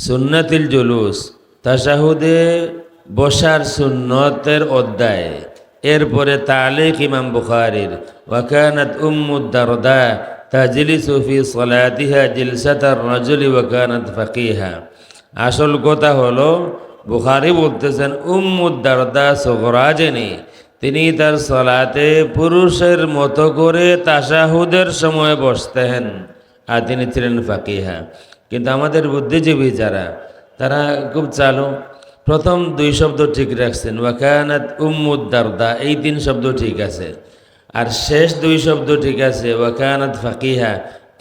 সুন্নাতিল জুলুস, তাশাহুদে বসার সুন্নতের অধ্যায়। এরপরে তালিক ইমাম বুখারীর ওয়াকানাত উম্মুদ দারদা তাজলিসু ফি সালাতিহা জিলসাতার রাজুলি ওয়াকানাত ফাকিহা। আসল কথা হলো বুখারী বলতেছেন উম্মুদ দারদা সুগরা যিনি, তিনি তার সালাতে পুরুষের মতো করে তাশাহুদের সময় বসতেন, আর তিনি ছিলেন ফাকিহা। কিন্তু আমাদের বুদ্ধিজীবী যারা, তারা খুব চালু, প্রথম দুই শব্দ ঠিক রাখছেন, ওয়াকানাত উম্মুদ দারদা, এই তিন শব্দ ঠিক আছে, আর শেষ দুই শব্দ ঠিক আছে, ওয়াকানাত ফাকিহা,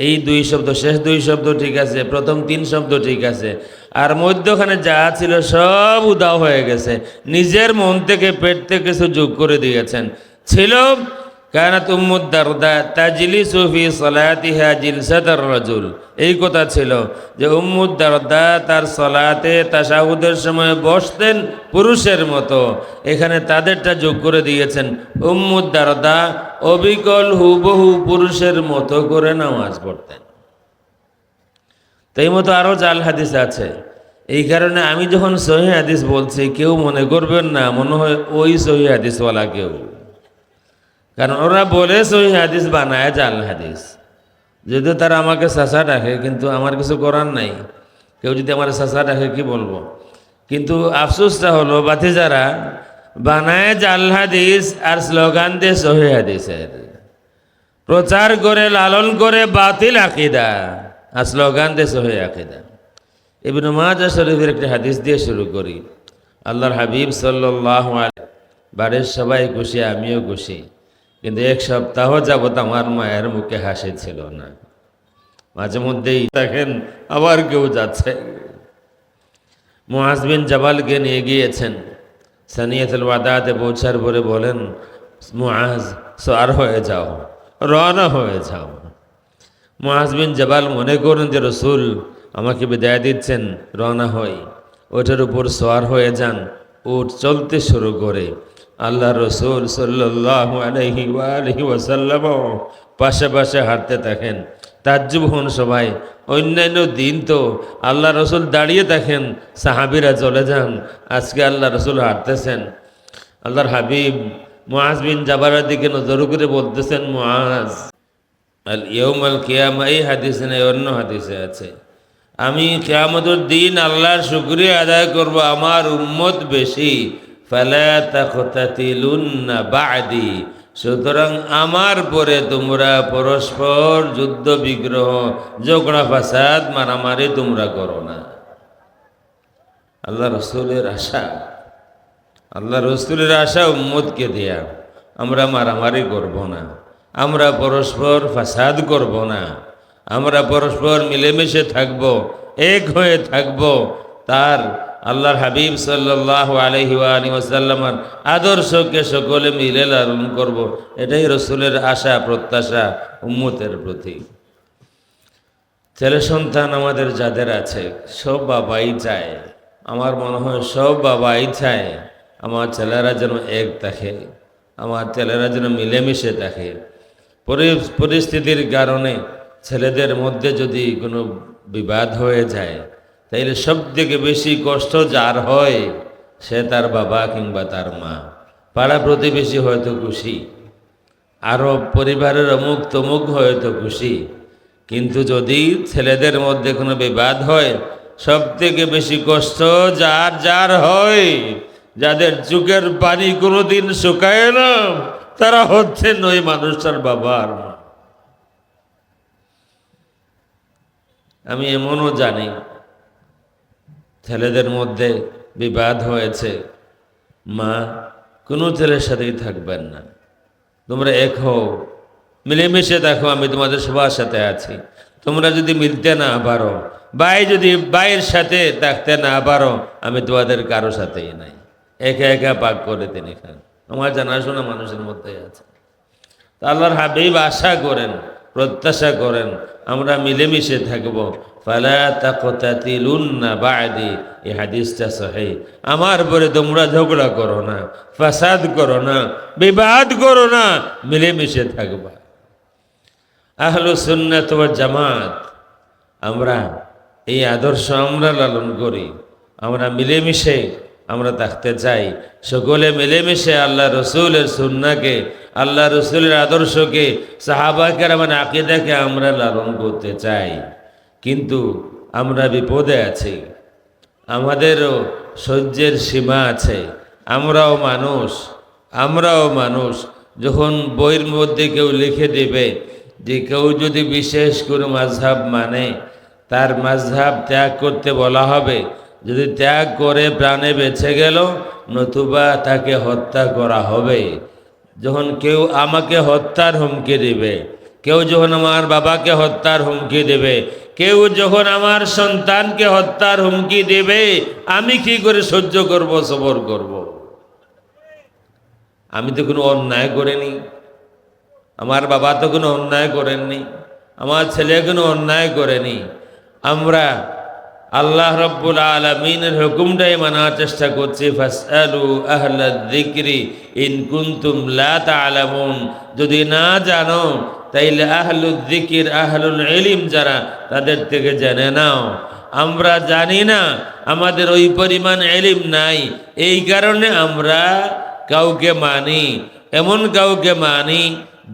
এই দুই শব্দ, শেষ দুই শব্দ ঠিক আছে, প্রথম তিন শব্দ ঠিক আছে, আর মধ্যখানে যা ছিল সব উদাও হয়ে গেছে। নিজের মন থেকে পেট থেকে কিছু যোগ করে দিয়েছেন। ছিল কানাত উম্মুদ দারদা তাজলিসু ফি সালাতিহা জিলসাতার রাজুল, এই কথা ছিল যে উম্মুদ দারদা তার সালাতে তাশাহুদের সময় বসতেন পুরুষের মতো। এখানে তাদেরটা যোগ করে দিয়েছেন, উম্মুদ দারদা অবিকল হুবহু পুরুষের মতো করে নামাজ পড়তেন। তাই মতো আরও জাল হাদিস আছে। এই কারণে আমি যখন সহিহ হাদিস বলছি, কেউ মনে করবেন না মনে হয় ওই সহিহ হাদিসওয়ালা কেউ, কারণ ওরা বলে সহিহ হাদিস বানায় জাল হাদিস। যদিও তারা আমাকে চাচা ডাকে, কিন্তু আমার কিছু করার নাই। কেউ যদি আমার চাচা ডাকে কি বলবো। কিন্তু আফসোসটা হলো বাতিজারা বানায় জাল হাদিস আর স্লোগান দিয়ে সহিহ হাদিসের প্রচার করে, লালন করে বাতিল আকীদা, আর স্লোগান দিয়ে সহিহ আকীদা। ইবনে মাজাহ শরীফের একটি হাদিস দিয়ে শুরু করি। আল্লাহর হাবিব সাল্লাল্লাহু আলাইহি, বাড়ির সবাই খুশি, আমিও খুশি, কিন্তু এক সপ্তাহ যাবত আমার মায়ের মুখে হাসি ছিল না। মাঝে মধ্যেই দেখেন আবার কেউ যাচ্ছে। মুআজ বিন জাবালকে নিয়ে গিয়েছেন, সানিয়াতুল ওয়াদাতে পৌঁছার পরে বলেন, মুআজ সওয়ার হয়ে যাও, রওনা হয়ে যাও। মুআজ বিন জাবাল মনে করেন যে রসুল আমাকে বিদায় দিচ্ছেন, রওনা হই। ওটার উপর সওয়ার হয়ে যান, উট চলতে শুরু করে। আল্লাহ রসুল সাল্লাল্লাহু আলাইহি ওয়াসাল্লাম পাশে পাশে হাঁটতে থাকেন। তাজ্জুব হন সবাই। অন্যান্য দিন তো আল্লাহ রসুল দাঁড়িয়ে থাকেন, সাহাবীরা চলে যান, আজকে আল্লাহ রসুল হাঁটতেছেন। আল্লাহর হাবিব মুআজ বিন জাবালের দিকে নজর করে বলতেছেন, মুআজ, আল ইয়াউমাল কিয়ামা, এই হাদিসে নেই, অন্য হাদিসে আছে, আমি কিয়ামতের দিন আল্লাহর শুকরিয়া আদায় করব, আমার উম্মত বেশি, ফালা তাখতাতিলুন্না বা'দি, সুতরাং আমার পরে তোমরা পরস্পর যুদ্ধ বিগ্রহ, ঝগড়া ফাসাদ, মারামারি তোমরা করো না। আল্লাহ রসুলের আশা, আল্লাহ রসুলের আশা উম্মতকে দেয়া, আমরা মারামারি করব না, আমরা পরস্পর ফাসাদ করব না, আমরা পরস্পর মিলেমিশে থাকব, এক হয়ে থাকব, তার আল্লাহর হাবিব সাল্লাল্লাহু আলাইহি ওয়াসাল্লামের আদর্শকে সকলে মিলে লালন করব। এটাই রসুলের আশা প্রত্যাশা উম্মতের প্রতি। ছেলে সন্তান আমাদের যাদের আছে, সব বাবাই চায়, আমার মনে হয় সব বাবাই চায় আমার ছেলেরা যেন এক থাকে, আমার ছেলেরা যেন মিলেমিশে থাকে। পরিস্থিতির কারণে ছেলেদের মধ্যে যদি কোনো বিবাদ হয়ে যায়, তাইলে সব থেকে বেশি কষ্ট যার হয় সে তার বাবা কিংবা তার মা। পাড়া প্রতিবেশী হয়তো খুশি, আরও পরিবারের অমুক তমুক হয়তো খুশি, কিন্তু যদি ছেলেদের মধ্যে কোনো বিবাদ হয়, সব থেকে বেশি কষ্ট যার যার হয়, যাদের চোখের পানি কোনোদিন শুকায় না, তারা হচ্ছেন ওই মানুষটার বাবা আর মা। আমি এমনও জানি ছেলেদের মধ্যে বিবাদ হয়েছে, মা কোনো ছেলের সাথেই থাকবেন না, তোমরা এক হও, মিলেমিশে দেখো, আমি তোমাদের সবার সাথে আছি। তোমরা যদি মিলতে না পারো, ভাই যদি ভাইয়ের সাথে থাকতে না পারো, আমি তোমাদের কারো সাথেই নাই, একা একা পাক করে তিনি খান। আমার জানাশোনা মানুষের মধ্যে আছে। আল্লাহর হাবিব আশা করেন, প্রত্যাশা করেন আমরা মিলেমিশে থাকবো। ফালা তাকতাতিলুন্না বা'দি, এই হাদিসটা সহিহ। আমার পরে তোমরা ঝগড়া করো না, ফাসাদ করো না, বিবাদ করো না, মিলেমিশে থাকবা। আহলুস সুন্নাত ওয়াল জামাত আমরা এই আদর্শ আমরা লালন করি, আমরা মিলেমিশে আমরা থাকতে চাই, সকলে মিলেমিশে আল্লাহ রসুলের সুন্নাহকে, আল্লাহ রসুলের আদর্শকে, সাহাবাকের আমার আকীদাকে আমরা লালন করতে চাই। কিন্তু আমরা বিপদে আছি, আমাদেরও সহ্যের সীমা আছে। আমরাও মানুষ। যখন বইয়ের মধ্যে কেউ লিখে দেবে যে কেউ যদি বিশেষ কোনো মাযহাব মানে তার মাযহাব ত্যাগ করতে বলা হবে, যদি ত্যাগ করে প্রাণে বেঁচে গেল, নতুবা তাকে হত্যা করা হবে। যখন কেউ আমাকে হত্যার হুমকি দেবে, কেউ যখন আমার বাবাকে হত্যার হুমকি দেবে, কেউ যখন আমার সন্তানকে হত্যার হুমকি দেবে, আমি কি করে সহ্য করব, সবর করব? আমি তো কোনো অন্যায় করিনি, আমার বাবা তো কোনো অন্যায় করেননি, আমার ছেলে কোনো অন্যায় করেনি। আমরা আল্লাহ রাব্বুল আলামিনের হুকুমটাই মানার চেষ্টা করছি। ফাসআলু আহলাদ যিকরি ইন কুনতুম লা তা'লামুন, যদি না জানো তাইলে আহলুল যিকির, আহলুল ইলম যারা, তাদের থেকে জেনে নাও। আমরা জানি না, আমাদের ওই পরিমাণ ইলম নাই, এই কারণে আমরা কাউকে মানি, এমন কাউকে মানি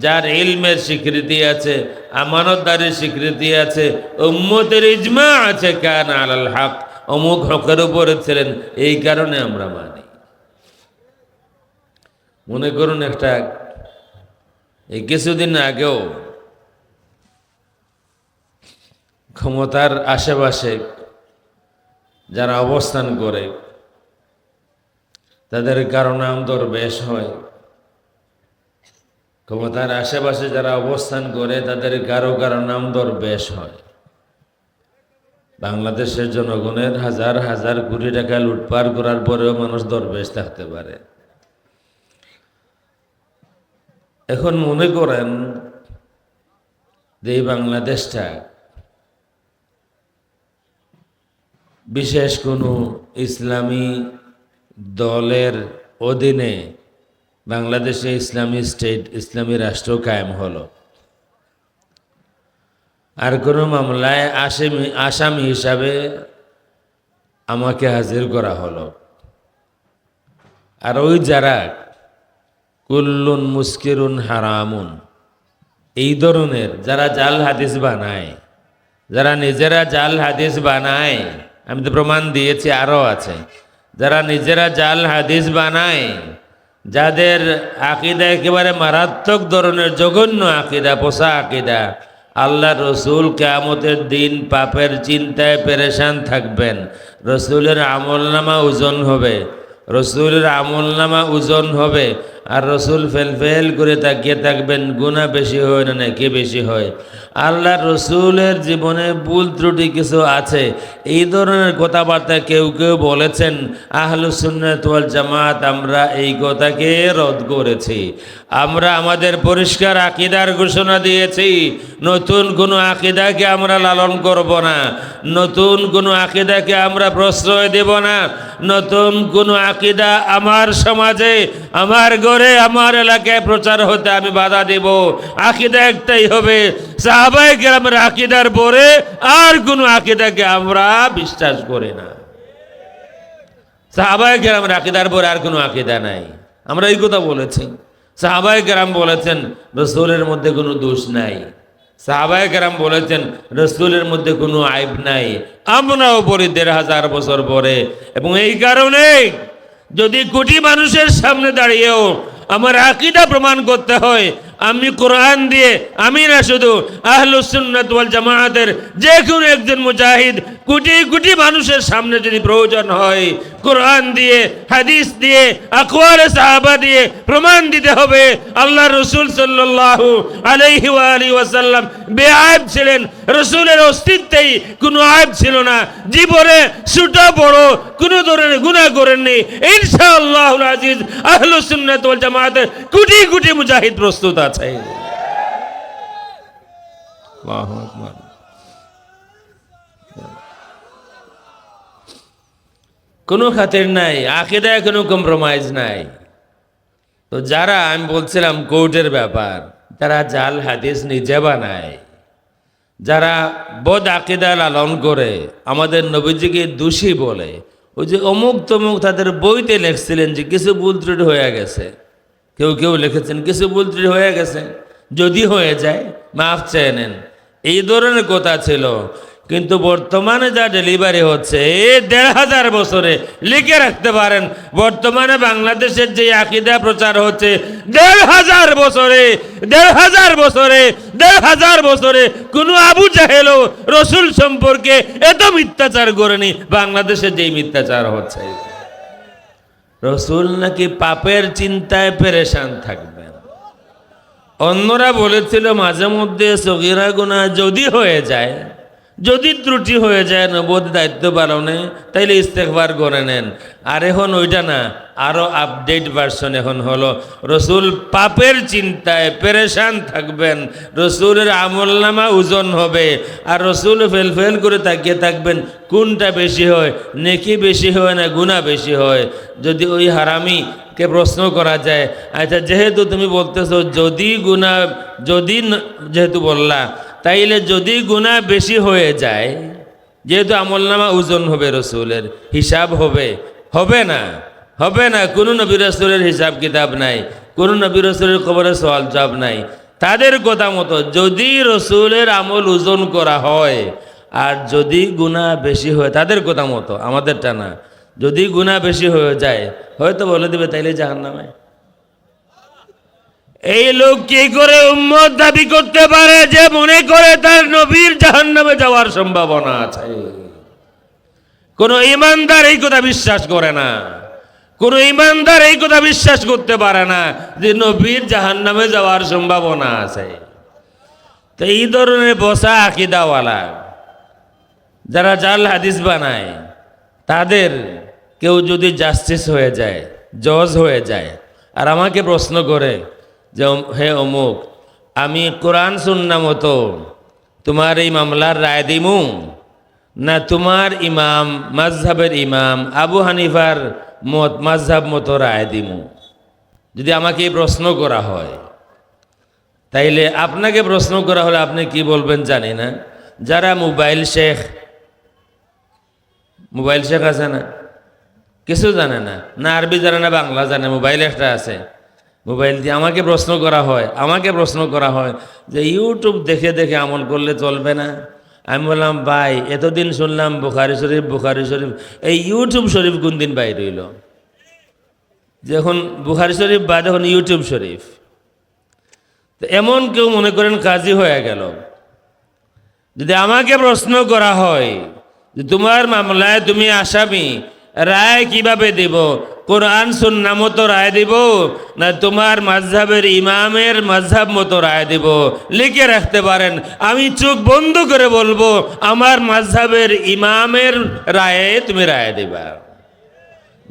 যার ইলমের স্বীকৃতি আছে, আমানতদারির স্বীকৃতি আছে, উম্মতের ইজমা আছে, কান আলাল হক, অমুক হকের উপরে ছিলেন, এই কারণে আমরা মানি। মনে করুন এই কিছুদিন আগেও ক্ষমতার আশেপাশে যারা অবস্থান করে তাদের কারো নাম দরবেশ হয়, ক্ষমতার আশেপাশে যারা অবস্থান করে তাদের কারো কারো নাম দরবেশ হয়। বাংলাদেশের জনগণের হাজার হাজার কোটি টাকা লুটপাট করার পরেও মানুষ দরবেশ থাকতে পারে। এখন মনে করেন যে এই বাংলাদেশটা বিশেষ কোনো ইসলামী দলের অধীনে বাংলাদেশে ইসলামী স্টেট, ইসলামী রাষ্ট্র কায়েম হলো, আর কোনো মামলায় আসামি হিসাবে আমাকে হাজির করা হলো, আর ওই যারা কুল্লুন মুস্কিরুন হারামুন, এই ধরনের যারা জাল হাদিস বানায়, যারা নিজেরা জাল হাদিস বানায়, আমি তো প্রমাণ দিয়েছি, আরও আছে, যারা নিজেরা জাল হাদিস বানায়, যাদের আকীদা একেবারে মারাত্মক ধরনের জঘন্য আকীদা, পোষা আকীদা, আল্লাহ রসুল কিয়ামতের দিন পাপের চিন্তায় পেরেশান থাকবেন, রসুলের আমলনামা ওজন হবে, রসুলের আমলনামা ওজন হবে, আর রসুল ফেল করে তাকিয়ে থাকবেন গুনাহ বেশি হয় না নাকি বেশি হয়, আল্লাহ রসুলের জীবনে ভুল ত্রুটি কিছু আছে, এই ধরনের কথাবার্তা কেউ কেউ বলেছেন। আহলুস সুন্নাত ওয়াল জামাত আমরা এই কথাকে রদ করেছি। আমরা আমাদের পরিষ্কার আকীদার ঘোষণা দিয়েছি, নতুন কোনো আকীদাকে আমরা লালন করব না, নতুন কোনো আকীদাকে আমরা প্রশ্রয় দেব না, নতুন কোনো আকীদা আমার সমাজে, আমার ঘরে, আমার এলাকায় প্রচার হতে আমি বাধা দেব। আকীদা একটাই হবে, সাহাবায়ে কেরামের আকীদার পরে আর কোনো আকীদাকে আমরা বিশ্বাস করি না। সাহাবায়ে কেরামের আকীদার পরে আর কোনো আকীদা নাই, আমরা এই কথা বলেছি। সাহাবায়ে কেরাম বলেছেন রাসূলের মধ্যে কোনো দোষ নাই, সাহাবায়ে কেরাম বলেছেন রাসূলের মধ্যে কোনো আইব নাই, আমরাও বলি ১৫০০ বছর পরে। এবং এই কারণে যদি কোটি মানুষের সামনে দাঁড়িয়েও আমার আকীদা প্রমাণ করতে হয়, আমি কোরআন দিয়ে, আমি না শুধু আহলুস সুন্নাত ওয়াল জামায়াতের যে কোনো একজন মুজাহিদ কোটি কোটি মানুষের সামনে যদি প্রয়োজন হয়, কোরআন দিয়ে, হাদিস দিয়ে, আকওয়ালে সাহাবা দিয়ে প্রমাণ দিতে হবে আল্লাহ রসুল সাল্লাল্লাহু আলাইহি ওয়া আলিহি ওয়াসাল্লাম বেআইব ছিলেন, রসুলের অস্তিত্বেই কোনো আইব ছিল না, জীবনে ছোট বড় কোনো ধরনের গুনাহ করেননি। ইনশাআল্লাহুল আজিজ আহলুস সুন্নাত ওয়াল জামায়াতের কোটি কোটি মুজাহিদ প্রস্তুত আছে। আল্লাহু আকবার। কোনো খাতির নাই, আকীদায় কোনো কম্প্রোমাইজ নাই। তো যারা, আমি বলছিলাম কোর্টের ব্যাপার, তারা জাল হাদিস নিজে বানায়, যারা বদ আকিদা লালন করে আমাদের নবীজিকে দোষী বলে, ওই যে অমুক তমুক তাদের বইতে লিখছিলেন যে কিছু ভুল ত্রুটি হয়ে গেছে, কেউ কেউ লিখেছেন কিছু ভুল ত্রুটি হয়ে গেছে, যদি হয়ে যায় মাফ চেয়ে নেন, এই ধরনের কথা ছিল। কিন্তু বর্তমানে যা ডেলিভারি হচ্ছে এই ১,৫০০ বছরে লিখে রাখতে পারেন, বর্তমানে বাংলাদেশের যে আকীদা প্রচার হচ্ছে ১,৫০০ বছরে ১,৫০০ বছরে কোনো আবু জাহেলও রসুল সম্পর্কে এত মিথ্যাচার করেনি বাংলাদেশে যেই মিথ্যাচার হচ্ছে। রসুল নাকি পাপের চিন্তায় পেরেশান থাকবেন। অন্যরা বলেছিল মাঝে মধ্যে সগীরা গুনাহ যদি হয়ে যায়, যদি ত্রুটি হয়ে যায় নবুয়ত দায়িত্ব পালনে, তাইলে ইস্তেগফার করে নেন। আর এখন ওইটা না, আরো আপডেট ভার্সন এখন হলো রসুল পাপের চিন্তায় পেরেশান থাকবেন, রসুলের আমলনামা ওজন হবে, আর রসুল ফেল করে তাকিয়ে থাকবেন কোনটা বেশি হয়, নেকি বেশি হয় না গুনাহ বেশি হয়। যদি ওই হারামিকে প্রশ্ন করা যায়, আচ্ছা যেহেতু তুমি বলতেছো যদি গুনাহ, যদি যেহেতু বললা, তাইলে যদি গুনাহ বেশি হয়ে যায়, যেহেতু আমলনামা ওজন হবে, রসুলের হিসাব হবে, হবে না, হবে না। কোনো নবী রসুলের হিসাব কিতাব নাই, কোনো নবী রসুলের কবরে সওয়াল জবাব নাই। তাদের কথা মতো যদি রসুলের আমল ওজন করা হয়, আর যদি গুনাহ বেশি হয়, তাদের কথা মতো, আমাদেরটা না, যদি গুনাহ বেশি হয়ে যায় হয়তো বলে দিবে তাইলে জাহান্নামে। এই লোক কি করে উম্মত দাবি করতে পারে যে মনে করে তার নবীর জাহান্নামে যাওয়ার সম্ভাবনা আছে? কোন ইমানদার এই কথা বিশ্বাস করে না, কোন ইমানদার এই কথা বিশ্বাস করতে পারে না যে নবীর জাহান্নামে যাওয়ার সম্ভাবনা আছে। তো এই ধরনের বসা আকীদাওয়ালা যারা জাল হাদিস বানায়, তাদের কেউ যদি জাস্টিস হয়ে যায়, জজ হয়ে যায়, আর আমাকে প্রশ্ন করে যে হে অমুক, আমি কোরআন সুন্নাহ মতো তোমার এই মামলার রায় দিমু, না তোমার ইমাম মাযহাবের ইমাম আবু হানিফার মাযহাব মতো রায় দিমু, যদি আমাকে এই প্রশ্ন করা হয়, তাইলে আপনাকে প্রশ্ন করা হলে আপনি কি বলবেন জানি না। যারা মোবাইল শেখ আছে না, কিছু জানে না, না আরবি জানে না বাংলা জানে, মোবাইল একটা আছে, মোবাইল দিয়ে আমাকে প্রশ্ন করা হয় যে ইউটিউব দেখে দেখে আমল করলে চলবে না। আমি বললাম ভাই, এতদিন শুনলাম বুখারী শরীফ, এই ইউটিউব শরীফ কোন দিন বাইর হইল? যখন বুখারী শরীফ বাদ এখন ইউটিউব শরীফ। তো এমন কেউ মনে করেন কাজী হয়ে গেল। যদি আমাকে প্রশ্ন করা হয় যে তোমার মামলায় তুমি আসামি, রায় কিভাবে দেব, কোরআন সুন্নাহ মতো রায় দেব না তোমার মাযহাবের ইমামের মাযহাব মতো রায় দেব, লিখে রাখতে পারেন। আমি চোখ বন্ধ করে বলবো আমার মাযহাবের ইমামের রায়ে তুমি রায় দেবা।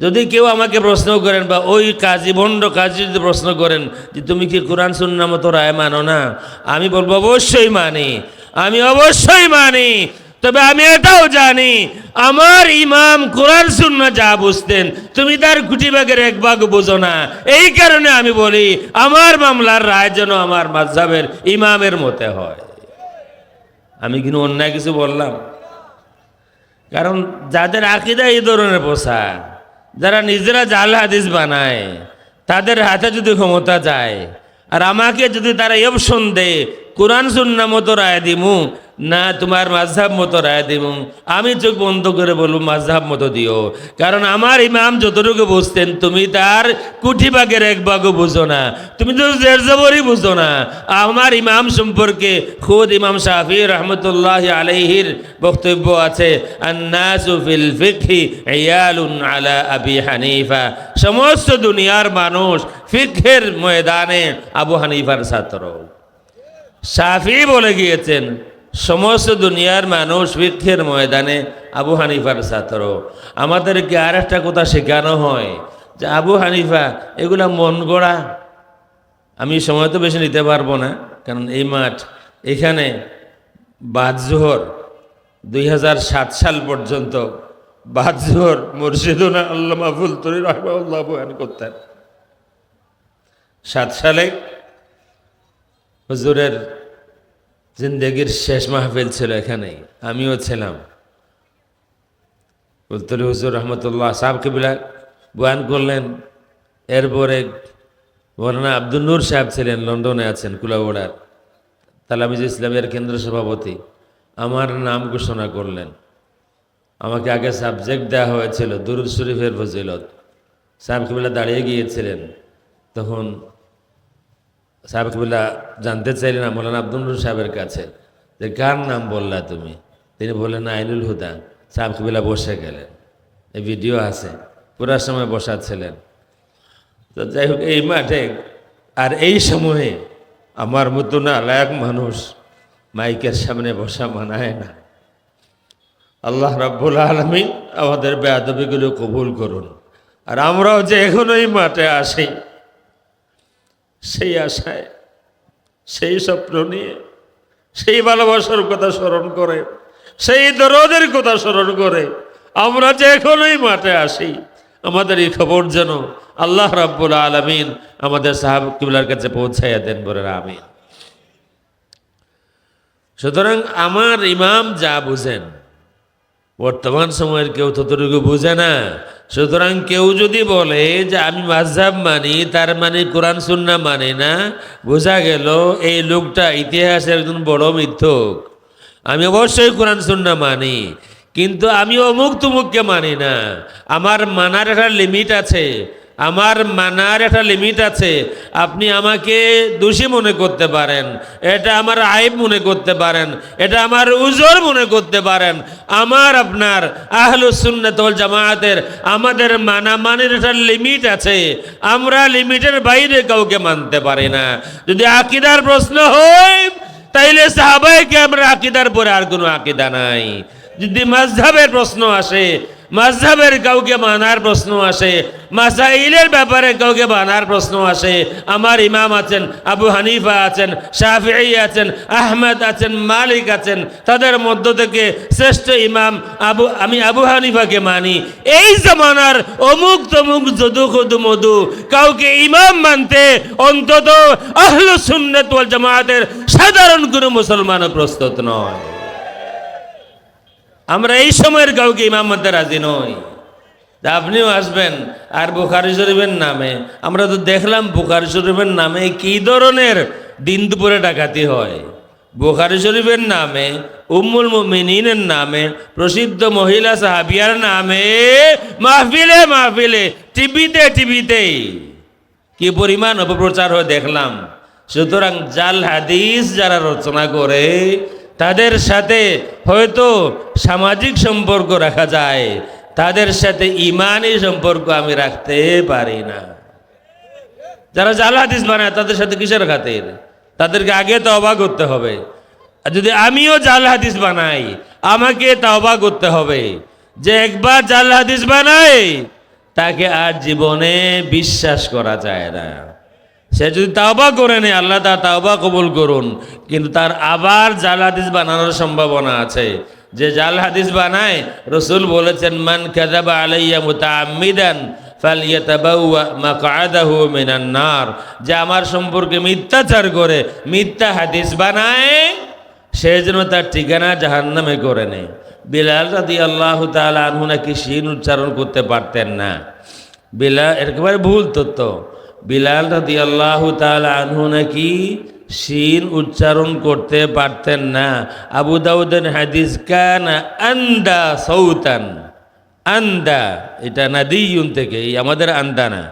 যদি কেউ আমাকে প্রশ্ন করেন বা ওই কাজী ভণ্ড কাজী যদি প্রশ্ন করেন যে তুমি কি কোরআন সুন্নাহ মতো রায় মানো না, আমি বলবো অবশ্যই মানি, আমি অবশ্যই মানি। তবে আমি এটাও জানি আমার ইমাম কোরআন সুন্নাহ যা বুঝতেন তুমি তার কোটি ভাগের এক ভাগ বোঝো না। এই কারণে আমি বলি আমার মামলার রায় যেন আমার মাযহাবের ইমামের মতে হয়। আমি কিন্তু অন্যায় কিছু বললাম? কারণ যাদের আকীদা এই ধরনের পোষা, যারা নিজেরা জাল হাদিস বানায়, তাদের হাতে যদি ক্ষমতা যায়, আর আমাকে যদি তারা অপশন দেয় কোরআন সুন্নাহ মতো রায় দিমু না তোমার মাযহাব মতো রায় দিমু, আমি চোখ বন্ধ করে বলবো মাযহাব মতো দিও। কারণ আমার ইমাম যতটুকু বুঝতেন তুমি তার কোটি ভাগের এক ভাগও বুঝো না, তুমি তো জের জবরই বুঝো না। আমার ইমাম সম্পর্কে খুদ ইমাম শাফি রহমতুল্লাহ আলাইহির বক্তব্য আছে, আন্নাসু ফিল ফিকহি ইয়ালুন আলা আবি হানিফা, সমস্ত দুনিয়ার মানুষ ফিকহের ময়দানে আবু হানিফার ছাত্র। শাফি বলে গিয়েছেন সমস্ত দুনিয়ার মানুষ ফিকহের ময়দানে আবু হানিফার ছাত্র। আমাদেরকে আর একটা কথা শেখানো হয় যে আবু হানিফা এগুলা মন গড়া। আমি সময় তো বেশি নিতে পারবো না, কারণ এই মাঠ এখানে বাদ জোহর 2007 সাল পর্যন্ত বাদ জোহর মুর্শিদুনা আল্লামা ফুলতুরি রাহিমাহুল্লাহ বয়ান করতেন। 7 সালে হুজুরের জিন্দেগির শেষ মাহফিল ছিল এখানেই, আমিও ছিলাম। কুলতলি হুজুর রহমতুল্লাহ সাহেব কিবলা বয়ান করলেন। এরপরে মৌলানা আব্দুল নূর সাহেব ছিলেন, লন্ডনে আছেন, কুলাউড়ার তালামিজ ইসলামের কেন্দ্র সভাপতি। আমার নাম ঘোষণা করলেন। আমাকে আগে সাবজেক্ট দেওয়া হয়েছিল দুরুদ শরীফের ফজিলত। সাহেব কিবলা দাঁড়িয়ে গিয়েছিলেন, তখন সাহেব কিবলা জানতে চাইলেন মৌলানা আব্দুল নূর সাহেবের কাছে যে কার নাম বললা তুমি? তিনি বললেন আইনুল হুদা। সাহেব কিবলা বসে গেলেন, এই ভিডিও আছে, পুরা সময় বসা ছিলেন। তো যাই হোক, এই মাঠে আর এই সময়ে আমার মতো না লায়ক মানুষ মাইকের সামনে বসা মানায় না। আল্লাহ রাব্বুল আলামিন আমাদের বেয়াদবিগুলো কবুল করুন। আর আমরাও যে এখন এই মাঠে আসি সেই আশায়, সেই স্বপ্ন নিয়ে, সেই ভালোবাসার কথা স্মরণ করে, সেই দরদের কথা স্মরণ করে আমরা যে এখন এই মাঠে আসি, আমাদের এই খবর যেন আল্লাহ রাব্বুল আলামিন আমাদের সাহাব কিবলার কাছে পৌঁছাইয়া দেন, বলেন আমিন। সুতরাং আমার ইমাম যা বুঝেন, বর্তমান সময়ের কেউ ততটুকু বুঝে না। সুতরাং কেউ যদি বলে যে আমি মাযহাব মানি, তার মানে কোরআন সুন্নাহ মানে না, বোঝা গেল এই লোকটা ইতিহাসের একজন বড় মিথ্যুক। আমি অবশ্যই কোরআন সুন্নাহ মানি, কিন্তু আমি অমুক তুমুককে মানি না। আমার মানার একটা লিমিট আছে, আমার মানার একটা লিমিট আছে। আপনি আমাকে দোষী মনে করতে পারেন, এটা আমার আইব মনে করতে পারেন, এটা আমার উজর মনে করতে পারেন। আমার আপনার আহলুস সুন্নাত ওয়াল জামায়াতের আমাদের মানামানের একটা লিমিট আছে। আমরা লিমিটের বাইরে কাউকে মানতে পারি না। যদি আকীদার প্রশ্ন হয় তাইলে সাহাবায়ে কেরামের আকীদার পরে আর কোনো আকীদা নাই। যদি মাযহাবের প্রশ্ন আসে, মাযহাবের কাউকে মানার প্রশ্ন আসে, মাসাইলের ব্যাপারে কাউকে মানার প্রশ্ন আসে, আমার ইমাম আছেন, আবু হানিফা আছেন, শাফিঈ আছেন, আহমদ আছেন, মালিক আছেন, তাদের মধ্য থেকে শ্রেষ্ঠ ইমাম আমি আবু হানিফাকে মানি। এই জামানার অমুক তমুক যদু খুদু মধু কাউকে ইমাম মানতে অন্তত আহলুস সুন্নাত ওয়াল জামায়াতের সাধারণ কোনো মুসলমানও প্রস্তুত নয়। আমরা এই সময়ের কাউকে ইমাম মানতে রাজি নই। আপনিও আসবেন আর বুখারী শরীফের নামে, আমরা তো দেখলাম বুখারী শরীফের নামে কি ধরনের দিন দুপুরে ডাকাতি হয়। বুখারী শরীফের নামে, উম্মুল মুমিনিনের নামে, প্রসিদ্ধ মহিলা সাহাবিয়ার নামে মাহফিলে মাহফিলে, টিভিতে কি পরিমাণ অপপ্রচার হয় দেখলাম। সুতরাং জাল হাদিস যারা রচনা করে তাদের সাথে হয়তো সামাজিক সম্পর্ক রাখা যায়, তাদের সাথে ইমানি সম্পর্ক আমি রাখতে পারি না। যারা জাল হাদিস বানায় তাদের সাথে কিসের খাতির? তাদেরকে আগে তওবা করতে হবে। আর যদি আমিও জাল হাদিস বানাই, আমাকে তওবা করতে হবে যে একবার জাল হাদিস বানাই তাকে আর জীবনে বিশ্বাস করা যায় না। সে যদি তাওবা করে নেয়, আল্লাহ তার তাওবা কবুল করুন, কিন্তু তার আবার জাল হাদিস বানানোর সম্ভাবনা আছে। যে জাল হাদিস বানায়, রসুল বলেছেন মান কাযাবা আলাইয়া মুতাআম্মিদান ফালইয়াতাবাওয়া মাকআদাহু মিনান নার, যে আমার সম্পর্কে মিথ্যাচার করে, মিথ্যা হাদিস বানায়, সে যেন তার ঠিকানা জাহান্নামে করে নেয়। বিলাল রাদিয়াল্লাহু তাআলা আনহু নাকি শিন উচ্চারণ করতে পারতেন না। বিলাল একেবারে ভুল তথ্য। বিলাল রাদিয়াল্লাহু তাআলা আনহু নাকি শিন উচ্চারণ করতে পারতেন না। আবু দাউদের হাদিস কানা আন্দা সাউতান, আন্দা এটা নাদিয়ুন থেকে, আমাদের আন্দা না,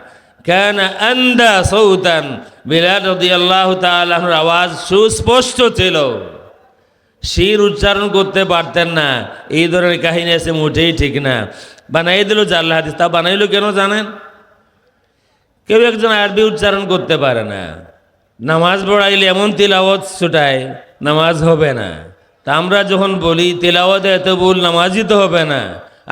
কানা আন্দা সাউতান। বিলাল রাদিয়াল্লাহু তাআলা আনহুর আওয়াজ সুস্পষ্ট ছিল, শির উচ্চারণ করতে পারতেন না। এই ধরনের কাহিনী আছে, মোটেই ঠিক না। বানাই দিল জাল হাদিস। তা বানাইলো কেন জানেন? কেউ একজন আরবি উচ্চারণ করতে পারে না, নামাজ পড়াইলে এমন তিলাওয়াত ছুটায় নামাজ হবে না। তা আমরা যখন বলি তিলাওয়াতে এত ভুল, নামাজই তো হবে না।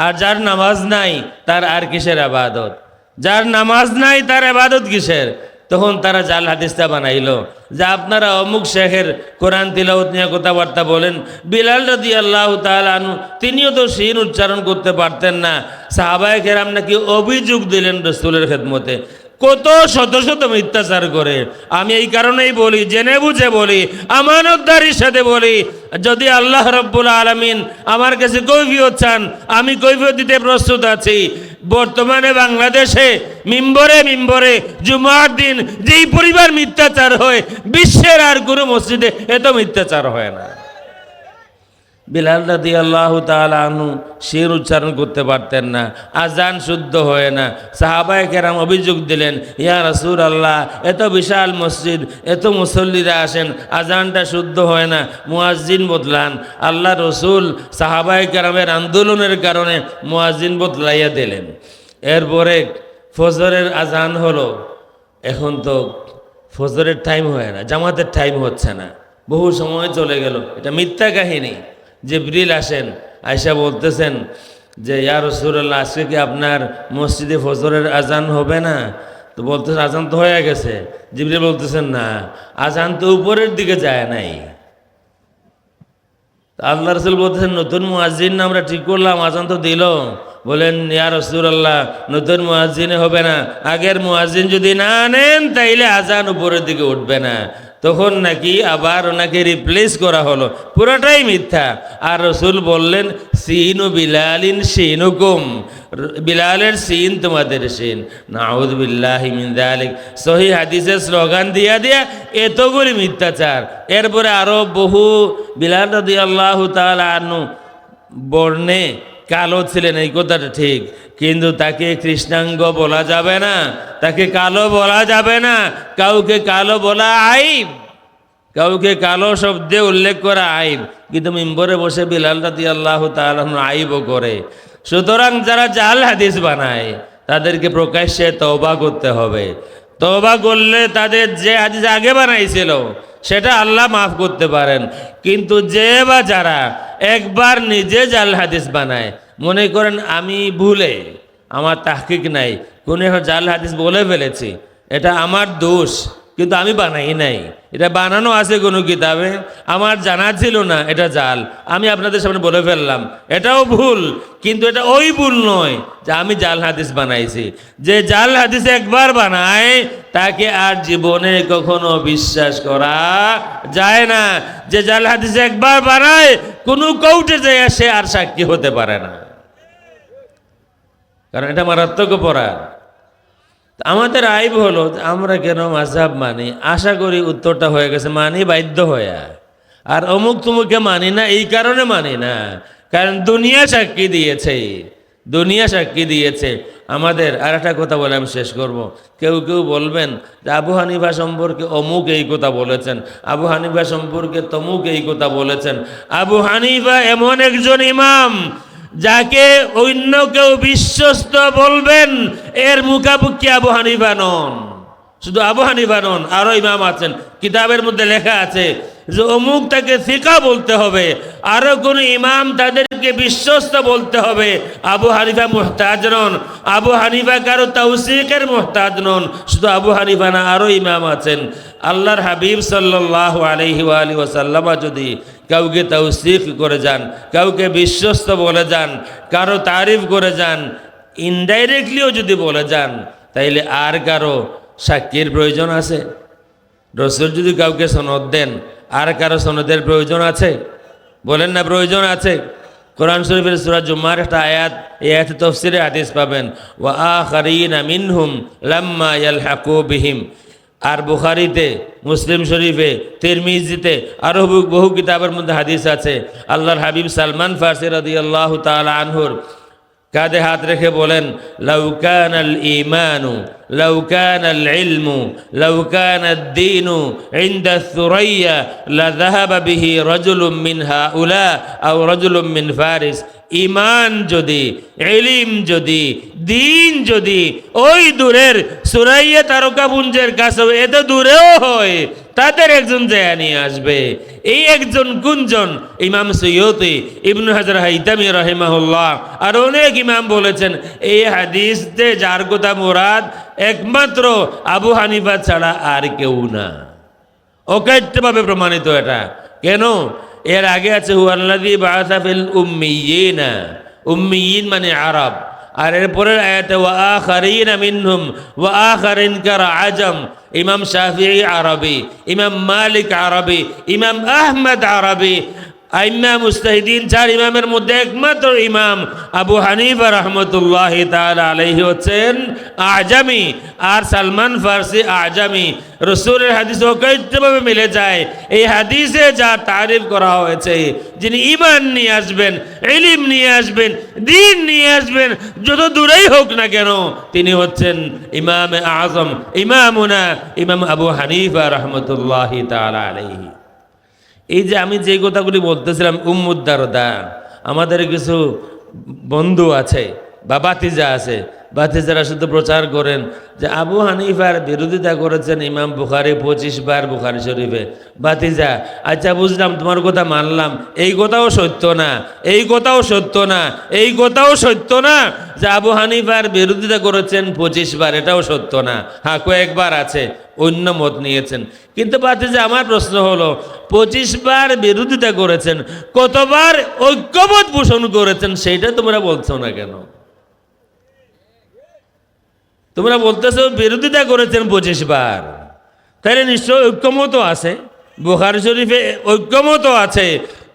আর যার নামাজ নাই তার আর কিসের আবাদত? যার নামাজ নাই তার আবাদত কিসের? তখন তারা জাল হাদিসটা বানাইলো যে আপনারা অমুক শেখের কোরআন তিলাওয়াত নিয়ে কথাবার্তা বলেন। বিলাল রাদিয়াল্লাহু তাআলা আনহু তিনিও তো শিন উচ্চারণ করতে পারতেন না। সাহাবায়ে কেরাম নাকি অভিযোগ দিলেন রাসূলের খেদমতে, কত শত শত মিথ্যাচার করে। আমি এই কারণেই বলি, জেনে বুঝে বলি, আমানতদারির সাথে বলি, যদি আল্লাহ রাব্বুল আলামিন আমার কাছে কৈফিয়ত চান, আমি কৈফিয়ত দিতে প্রস্তুত আছি। বর্তমানে বাংলাদেশে মিম্বরে মিম্বরে জুমার দিন যেই পরিবার মিথ্যাচার হয়, বিশ্বের আর কোনো মসজিদে এত মিথ্যাচার হয় না। বিলাল রাদিয়াল্লাহু তাআলা আনহু শির উচ্চারণ করতে পারতেন না, আজান শুদ্ধ হয় না। সাহাবায়ে কেরাম অভিযোগ দিলেন, ইয়া রাসূলুল্লাহ, এত বিশাল মসজিদ, এত মুসল্লিরা আসেন, আজানটা শুদ্ধ হয় না, মুয়াজ্জিন বদলান। আল্লাহ রসুল সাহাবায়ে কেরামের আন্দোলনের কারণে মুয়াজ্জিন বদলাইয়া দিলেন। এরপরে ফজরের আজান হলো। এখন তো ফজরের টাইম হয় না, জামাতের টাইম হচ্ছে না, বহু সময় চলে গেল। এটা মিথ্যা কাহিনী। জিবরিল আসেন, আয়েশা বলতেছেন যে ইয়া রাসূলুল্লাহ, আজকে কি আপনার মসজিদে ফজরের আজান হবে না? তো বলতেছেন আজান তো হয়ে গেছে। জিবরিল বলতেছেন না, আজান তো উপরের দিকে যায় নাই। আল্লাহ রাসূল বলতেছেন নতুন মুয়াজ্জিন আমরা ঠিক করলাম, আজান তো দিল। বলেন ইয়া রাসূলুল্লাহ, নতুন মুয়াজ্জিনে হবে না, আগের মুয়াজ্জিন যদি না নেন তাইলে আজান উপরের দিকে উঠবে না। তখন নাকি আবার ওনাকে রিপ্লেস করা হলো। পুরোটাই মিথ্যা। আর রসুল বললেন সিনু বিলালিন সিনুকুম, বিলালের সিন তোমাদের সিন। নাউযু বিল্লাহি মিন যালিক। সহিহ হাদিসের স্লোগান দিয়া দিয়া এতগুলি মিথ্যাচার। এরপরে আরো বহু, বিলাল রাদিয়াল্লাহু তাআলা আনহু বর্ণে কালো ছিলেন, এই কথাটা ঠিক, কিন্তু তাকে কৃষ্ণাঙ্গ বলা যাবে না, তাকে কালো বলা যাবে না। কাউকে কালো বলা আইব, কাউকে কালো শব্দে উল্লেখ করা আইব, কিন্তু মিম্বরে বসে বিলাল রাদিয়াল্লাহু তাআলা আইবও করে। সুতরাং যারা জাল হাদিস বানায় তাদেরকে প্রকাশ্যে তওবা করতে হবে। তওবা করলে তাদের যে হাদিস আগে বানাইছিল সেটা আল্লাহ মাফ করতে পারেন। কিন্তু যে বা যারা একবার নিজে জাল হাদিস বানায়, মনে করেন আমি ভুলে, আমার তাহকিক নাই, কোনো একটা জাল হাদিস বলে ফেলেছি, এটা আমার দোষ, কিন্তু আমি বানাই নাই, এটা বানানো আছে কোনো কিতাবে, আমার জানা ছিল না এটা জাল, আমি আপনাদের সামনে বলে ফেললাম, এটাও ভুল। কিন্তু এটা ওই ভুল নয় যে আমি জাল হাদিস বানাইছি। যে জাল হাদিস একবার বানায় তাকে আর জীবনে কখনো বিশ্বাস করা যায় না। যে জাল হাদিস একবার বানায় কোনো কোর্টে যায় সে আর সাক্ষী হতে পারে না, কারণ এটা মারাত্মক অপরাধ। আমাদের আইব হলো আমরা কেন মাযহাব মানি। আশা করি উত্তরটা হয়ে গেছে, মানি বাধ্য হয়ে। আর অমুক তুমুকে মানি না এই কারণে মানি না, কারণ দুনিয়া সাক্ষী দিয়েছে, দুনিয়া সাক্ষী দিয়েছে। আমাদের আর একটা কথা বলে আমি শেষ করব। কেউ কেউ বলবেন যে আবু হানিফা সম্পর্কে অমুক এই কথা বলেছেন, আবু হানিফা সম্পর্কে তমুক এই কথা বলেছেন। আবু হানিফা এমন একজন ইমাম যাকে অন্য কেউ বিশ্বস্ত বলবেন, এর মুখাপেক্ষি আবু হানিফা নন। শুধু আবু হানিফা নন, আরো ইমাম আছেন, কিতাবের মধ্যে লেখা আছে যে অমুক তাকে সিকা বলতে হবে, আরো কোন ইমাম তাদেরকে বিশ্বস্ত বলতে হবে। আবু হানিফা মুহতাজ নন, আবু হানিফা কারো তাওসিকের মুহতাজ নন। শুধু আবু হানিফা না, আরো ইমাম আছেন। আল্লাহর হাবিব সাল্লাল্লাহু আলাইহি ওয়াসাল্লাম যদি কাউকে তাওসিক করে যান, কাউকে বিশ্বস্ত বলে যান, কারো তারিফ করে যান, ইনডাইরেক্টলিও যদি বলে যান, তাইলে আর কারো সাক্ষীর প্রয়োজন আছে? রসুল যদি কাউকে সনদ দেন, আর কারো সনদের প্রয়োজন আছে? বলেন না প্রয়োজন আছে। কোরআন শরীফের সূরা জুমার একটা আয়াত, এই আয়াতে তাফসীরে হাদিস পাবেন, ওয়া আখারিনা মিনহুম লাম্মা ইয়ালহাকু বিহিম। আর বুখারীতে, মুসলিম শরীফে, তিরমিজিতে, আরো বহু কিতাবের মধ্যে হাদিস আছে। আল্লাহর হাবিব সালমান ফারসি রাদিয়াল্লাহু তাআলা আনহুর কাঁধে হাত রেখে বলেন, লাউ কানাল ঈমানু লাউ কানাল ইলমু লাউ কানাদ দীনু ইনদা সুরাইয়া লাযাহাবা বিহি রাজুলুম মিন হাউলা আও রাজুলুম মিন ফারিস। ইমান যদি, ইলম যদি, দিন যদি ওই দূরের সুরাইয়া তারকাপুঞ্জের কাছে এত দূরেও হয়, তাদের একজন যায় নিয়ে আসবে। এই একজন কুনজন? ইমাম সুয়ুতি, ইবনে হাজার হাইতামি রাহিমাহুল্লাহ আর অনেক ইমাম বলেছেন এই হাদিসে যার কথা মুরাদ একমাত্র আবু হানিফা ছাড়া আর কেউ না। অকাট্যভাবে প্রমাণিত এটা। কেন? এর আগে আছে হুয়াল্লাযী বাআসা ফিল উম্মিয়িনা। উম্মিয়িন মানে আরব, আর এরপরের আয়াতে ওয়া আখারিনা মিনহুম ওয়া আখারিন কার আজম, ইমাম শাফিঈ আরবি, ইমাম মালিক আরবি, ইমাম আহমদ আরবি, আইম্মা মুজতাহিদিন চার ইমামের মধ্যে একমাত্র ইমাম আবু হানিফা রহমতুল্লাহি তাআলা আলাইহি হচ্ছেন আজামি, আর সালমান ফারসি আজামি। রসুলের হাদিস অকৈত্যভাবে মিলে যায়। এই হাদিসে যা তারিফ করা হয়েছে, যিনি ঈমান নিয়ে আসবেন, ইলম নিয়ে আসবেন, দ্বীন নিয়ে আসবেন, যত দূরেই হোক না কেন, তিনি হচ্ছেন ইমাম আজম, ইমামুনা ইমাম আবু হানিফা রহমতুল্লাহি তাআলা আলাইহি। এই যে আমি যে কথাগুলি বলতেছিলাম, উম্মুদ দারদা, আমাদের কিছু বন্ধু আছে বা বাতিজা আছে, বাতিজারা শুধু প্রচার করেন যে আবু হানিফার বিরোধিতা করেছেন ইমাম বুখারী 25 বার বুখারী শরীফে। বাতিজা, আচ্ছা বুঝলাম, তোমার কথা মানলাম, এই কথাও সত্য না, এই কথাও সত্য না, এই কথাও সত্য না যে আবু হানিফার বিরোধিতা করেছেন 25 বার, এটাও সত্য না। হ্যাঁ, কয়েকবার আছে, অন্য মত নিয়েছেন। কিন্তু বাতিজা, আমার প্রশ্ন হলো, 25 বার বিরোধিতা করেছেন, কতবার ঐক্যমত পোষণ করেছেন, সেইটা তোমরা বলছো না কেন? তোমরা বলতেছো বিরোধিতা করেছেন 25 বার, তাহলে নিশ্চয় ঐক্যমত আছে, বুখারী শরীফে ঐক্যমত আছে।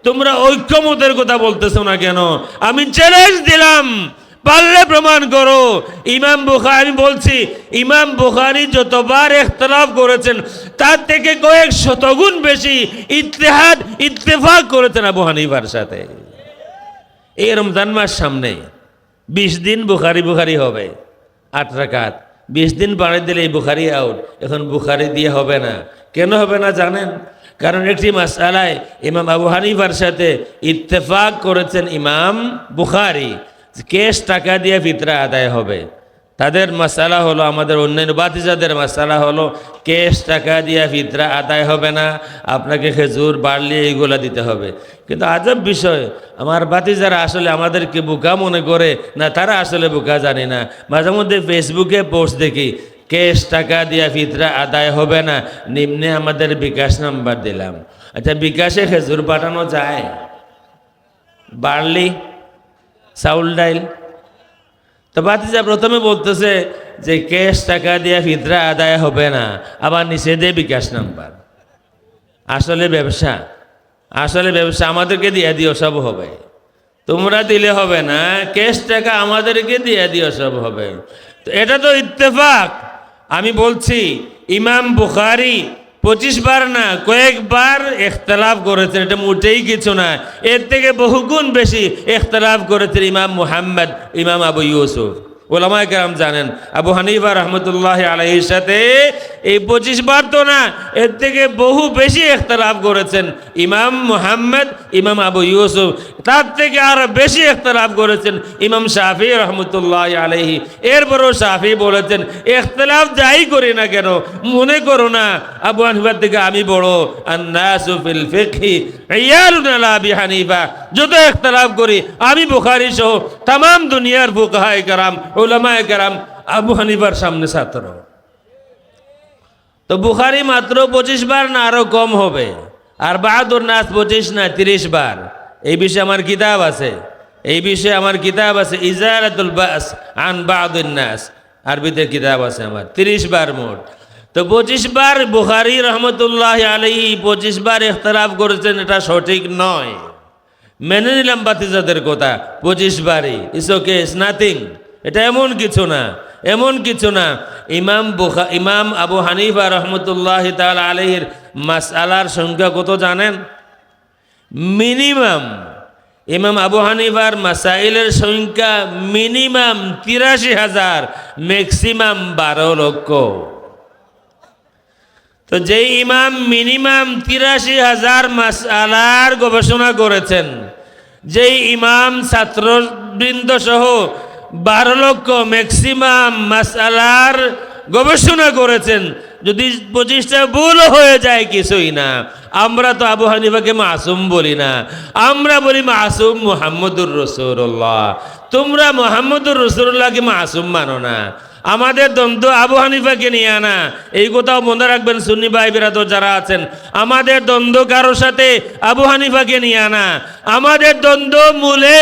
তোমরা ঐক্যমতের কথা বলতেছো না কেন? আমি চ্যালেঞ্জ দিলাম, পারলে প্রমাণ করো। ইমাম বুখারী, আমি বলছি, ইমাম বুখারী যতবার ইখতিলাফ করেছেন, তার থেকে কয়েক শতগুণ বেশি ইত্তেহাদ ইত্তেফাক করেছেন আবু হানিফার সাথে। এই রমজান মাস সামনে, 20 দিন বুখারী হবে 8 রাকাত, 20 দিন বাড়ি দিলে এই বুখারী আউট। এখন বুখারী দিয়ে হবে না। কেন হবে না জানেন? কারণ একটি মাসআলায় ইমাম আবু হানিফার সাথে ইত্তেফাক করেছেন ইমাম বুখারী, কেশ টাকা দিয়ে ফিতরা আদায় হবে। তাদের মাসালা হলো, আমাদের অন্যান্য বাতিজাদের মাসালা হলো, কেশ টাকা দিয়ে ফিতরা আদায় হবে না, আপনাকে খেজুর বার্লি এইগুলা দিতে হবে। কিন্তু আজব বিষয়, আমার বাতিজারা আসলে আমাদেরকে বোকা মনে করে না, তারা আসলে বোকা, জানি না। মাঝে মধ্যে ফেসবুকে পোস্ট দেখি, কেশ টাকা দিয়ে ফিতরা আদায় হবে না, নিম্নে আমাদের বিকাশ নাম্বার দিলাম। আচ্ছা, বিকাশে খেজুর পাঠানো যায়? বার্লি, চাউল ডাইল? তো বাতিজা প্রথমে বলতেছে যে ক্যাশ টাকা দিয়ে ফিতরা আদায় হবে না, আবার নিচে দিয়ে বিকাশ নাম্বার। আসলে ব্যবসা, আসলে ব্যবসা, আমাদেরকে দিয়ে দিও সব হবে, তোমরা দিলে হবে না, ক্যাশ টাকা আমাদেরকে দিয়ে দিও সব হবে। তো এটা তো ইত্তেফাক। আমি বলছি ইমাম বুখারী 25 বার না, কয়েকবার ইখতিলাফ করেছেন, এটা মোটেই কিছু না। এর থেকে বহুগুণ বেশি ইখতিলাফ করেছেন ইমাম মুহাম্মদ, ইমাম আবু ইউসুফ। ওলামায়ে কেরাম জানেন, আবু হানিফা রহমতুল্লাহ আলাইহির সাথে এই 25 বার তো না, এর থেকে বহু বেশি ইখতিলাফ করেছেন ইমাম মুহাম্মদ, ইমাম আবু ইউসুফ। তার থেকে আরো বেশি ইখতিলাফ করেছেন ইমাম শাফিঈ রহমতুল্লাহ আলাইহি। এরপরও শাফিঈ বলেছেন, ইখতিলাফ যাই করি না কেন, মনে করো না আবু হানিফার থেকে আমি বড়। আন-নাসু ফিল ফিকহি ইয়ালুন আলা আবি হানিফা। যত ইখতিলাফ করি আমি বুখারী সহ तमाम দুনিয়ার ফুকাহায়ে কেরাম, উলামায়ে কেরাম আবু হানিফার সামনে ছাত্র। তো বুখারী মাত্র 25 বার না, আরো কম হবে। আর বাহাদুর নাস 25 না, 30 বার। এই বিষয়ে আমার কিতাব আছে, এই বিষয়ে আমার কিতাব আছে, ইজারাতুল বাস আন বাহাদুর নাস, আরবিতে কিতাব আছে আমার, 30 বার মোট। তো 25 বার বুখারী রহমতুল্লাহ আলাইহি 25 বার ইখতিলাফ করেছেন, এটা সঠিক নয়। মেনে নিলাম বাতিজাদের কথা, 25 বারই, ইটস ওকে, ইটস নাথিং। এটা এমন কিছু না, এমন কিছু না। ইমাম আবু হানিফা রহমতুল্লাহ তাআলা আলাইহির মাসআলার সংখ্যা কত জানেন? মিনিমাম ইমাম আবু হানিফার মাসাইলের সংখ্যা মিনিমাম 83,000, ম্যাক্সিমাম 12 লক্ষ। তো যেই ইমাম মিনিমাম 83,000 মাসআলার গবেষণা করেছেন, যেই ইমাম ছাত্রবৃন্দ সহ 12 লক্ষ ম্যাক্সিমাম মাসআলার গবেষণা করেছেন, যদি 25টা ভুল হয়ে যায় কিছুই না। আমরা তো আবু হানিফাকে মাসুম বলি না, আমরা বলি মাসুম মুহাম্মদুর রাসূলুল্লাহ। তোমরা মুহাম্মদুর রাসূলুল্লাহকে মাসুম মানো না। আমাদের দ্বন্দ্ব আবু হানিফাকে নিয়ে আনা, এই কথাও মনে রাখবেন সুন্নি ভাই বিরাদর যারা আছেন। আমাদের দ্বন্দ্ব কারোর সাথে আবু হানিফাকে নিয়ে আনা, আমাদের দ্বন্দ্ব মূলে,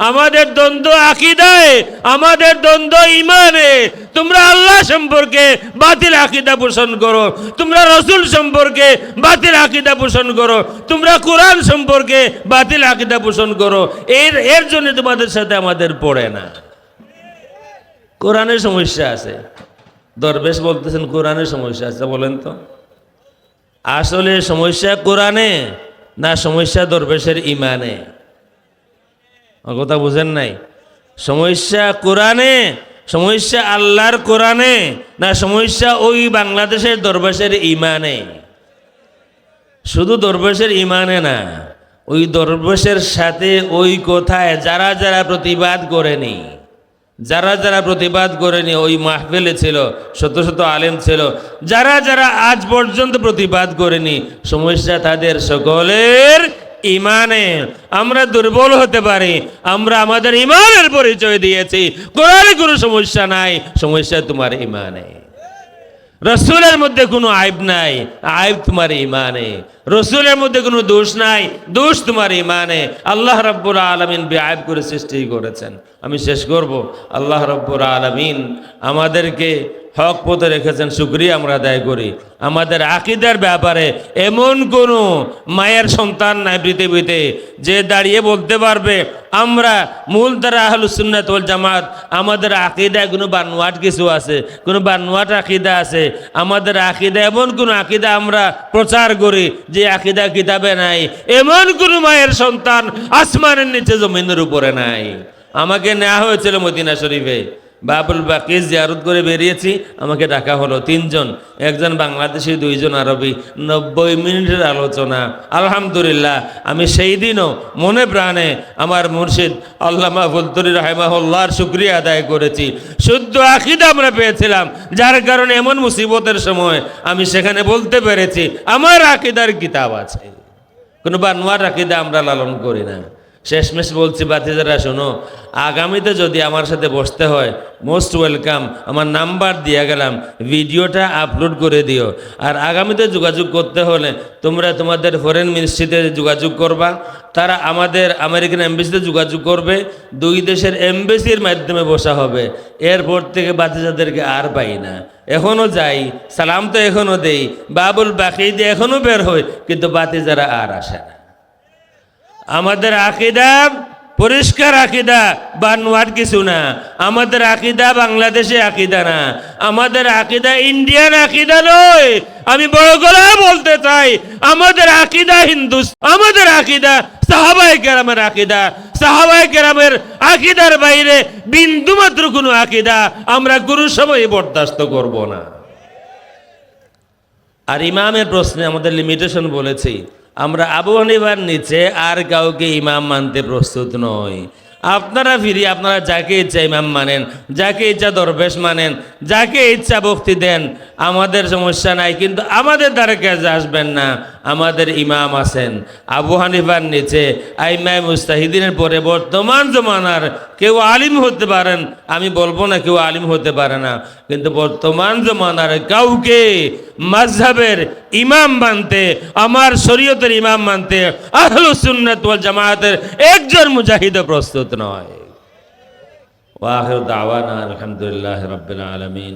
আমাদের দ্বন্দ্ব আকীদায়, আমাদের দ্বন্দ্ব ঈমানে। তোমরা আল্লাহ সম্পর্কে বাতিল আকীদা পোষণ করো, তোমরা রাসূল সম্পর্কে বাতিল আকীদা পোষণ করো, তোমরা কোরআন সম্পর্কে বাতিল আকীদা পোষণ করো। এর জন্য তোমাদের সাথে আমাদের পড়ে না। কোরআনের সমস্যা আছে, দরবেশ বলতেছেন কোরআনের সমস্যা আছে, বলেন তো আসলে সমস্যা কোরআনে না সমস্যা দরবেশের ইমানে? কথা বুঝেন নাই? সমস্যা কোরআনে, সমস্যা আল্লাহর কোরআনে না সমস্যা ওই বাংলাদেশের দরবেশের ইমানে? শুধু দরবেশের ইমানে না, ওই দরবেশের সাথে ওই কথায় যারা যারা প্রতিবাদ করেনি, যারা যারা প্রতিবাদ করেনি, ওই মাহফিলে ছিল শত শত আলেম ছিল, যারা যারা আজ পর্যন্ত প্রতিবাদ করেনি, সমস্যা তাদের সকলের ইমানে। আমরা দুর্বল হতে পারি, আমরা আমাদের ইমানের পরিচয় দিয়েছি, কোরআনে কোনো সমস্যা নাই, সমস্যা তোমার ইমানে। রসুলের মধ্যে কোনো আইব নাই, আইব তোমার ইমানে। রসুলের মধ্যে কোনো দোষ নাই, দোষ তোমার ইমানে। আল্লাহ রাব্বুল আলামিন বেআইব করে সৃষ্টি করেছেন। আমি শেষ করব, আল্লাহ রাব্বুল আলামিন আমাদেরকে হক পথে রেখেছেন, শুকরিয়া আমরা আদায় করি। আমাদের আকীদার ব্যাপারে এমন কোনো মায়ের সন্তান নাই পৃথিবীতে যে দাঁড়িয়ে বলতে পারবে আমরা মূলধারা আহলুস সুন্নাত ওয়াল জামাত, আমাদের আকীদায় কোনো বানোয়াট কিছু আছে, কোনো বানোয়াট আকীদা আছে। আমাদের আকীদা এমন কোনো আকীদা আমরা প্রচার করি যে আকীদা কিতাবে নাই, এমন কোনো মায়ের সন্তান আসমানের নিচে জমিনের উপরে নাই। আমাকে নেওয়া হয়েছিল মদিনা শরীফে, বাবুল বাকি জিয়ারত করে বেরিয়েছি, আমাকে ডাকা হলো 3 জন, একজন বাংলাদেশি, 2 জন আরবি, 90 মিনিটের আলোচনা। আলহামদুলিল্লাহ, আমি সেই দিনও মনে প্রাণে আমার মুর্শিদ আল্লামা ফুলতুরি রাহিমাহুল্লাহর শুকরিয়া আদায় করেছি। শুদ্ধ আকীদা আমরা পেয়েছিলাম, যার কারণে এমন মুসিবতের সময় আমি সেখানে বলতে পেরেছি আমার আকীদার কিতাব আছে, কোনো বানোয়াট আকীদা আমরা লালন করি না। শেষমেশ বলছি বাতিজারা শোনো, আগামীতে যদি আমার সাথে বসতে হয় মোস্ট ওয়েলকাম, আমার নাম্বার দিয়ে গেলাম, ভিডিওটা আপলোড করে দিও। আর আগামীতে যোগাযোগ করতে হলে তোমরা তোমাদের ফরেন মিনিস্ট্রিতে যোগাযোগ করবা, তারা আমাদের আমেরিকান এমবেসিতে যোগাযোগ করবে, 2 দেশের এমবেসির মাধ্যমে বসা হবে। এরপর থেকে বাতিজাদেরকে আর পাই না। এখনও যাই, সালাম তো এখনও দেই, বাবুল বাকি দিয়ে এখনও বের হয়, কিন্তু বাতিজারা আর আসে না। আমাদের আকীদা পরিষ্কার আকীদা, বানোয়াট কিছু না। আমাদের আকীদা বাংলাদেশে আকীদা না, আমাদের আকীদা ইন্ডিয়ান আকীদা নয়। আমি বড় গলায় বলতে চাই, আমাদের আকীদা হিন্দু, আমাদের আকীদা সাহাবায়ে কেরামের আকীদা। সাহাবায়ে কেরামের আকীদার বাইরে বিন্দুমাত্র কোনো আকীদা আমরা কোনো সময় বরদাস্ত করব না। আর ইমামের প্রশ্নে আমাদের লিমিটেশন বলেছি, আমরা আবু হানিফার নিচে আর কাউকে ইমাম মানতে প্রস্তুত নই। আপনারা ফিরি, আপনারা যাকে ইচ্ছা ইমাম মানেন, যাকে ইচ্ছা দরবেশ মানেন, যাকে ইচ্ছা বক্তি দেন, আমাদের সমস্যা নাই, কিন্তু আমাদের দ্বারা কাজে আসবেন না। আমাদের ইমাম আছেন আবু হানিফার নিচে, আইমায়ে মুজতাহিদিনের পরে বর্তমান জমানার কেউ আলিম হতে পারেন, আমি বলবো না কেউ আলিম হতে পারে না, কিন্তু বর্তমান জমানার কাউকে মাযহাবের ইমাম মানতে, আমার শরীয়তের ইমাম মানতে আহলুস সুন্নাত ওয়াল জামাতের একজন মুজাহিদ প্রস্তুত নয়। ওয়া আখিরু দাওয়ানা আলহামদুলিল্লাহি রাব্বিল আলামিন।